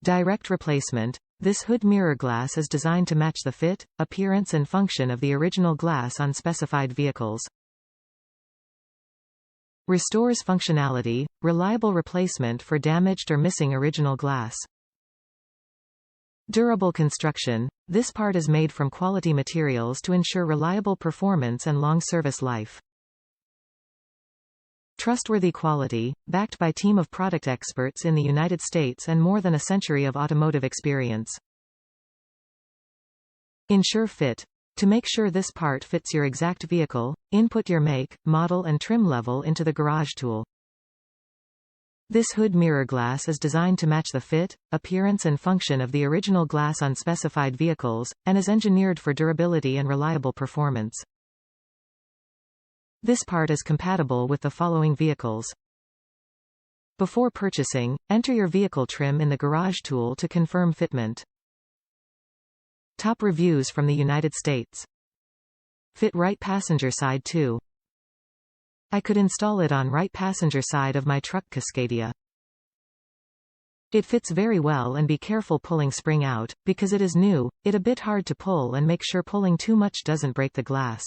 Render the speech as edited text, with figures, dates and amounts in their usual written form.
Direct replacement. This hood mirror glass is designed to match the fit, appearance and function of the original glass on specified vehicles. Restores functionality, reliable replacement for damaged or missing original glass. Durable construction. This part is made from quality materials to ensure reliable performance and long service life. Trustworthy quality, backed by team of product experts in the United States and more than a century of automotive experience. Ensure fit. To make sure this part fits your exact vehicle, input your make, model and trim level into the garage tool. This hood mirror glass is designed to match the fit, appearance and function of the original glass on specified vehicles, and is engineered for durability and reliable performance. This part is compatible with the following vehicles. Before purchasing, enter your vehicle trim in the garage tool to confirm fitment. Top reviews from the United States. Fit right passenger side too. I could install it on right passenger side of my truck Cascadia. It fits very well, and be careful pulling spring out, because it is new, it a bit hard to pull, and make sure pulling too much doesn't break the glass.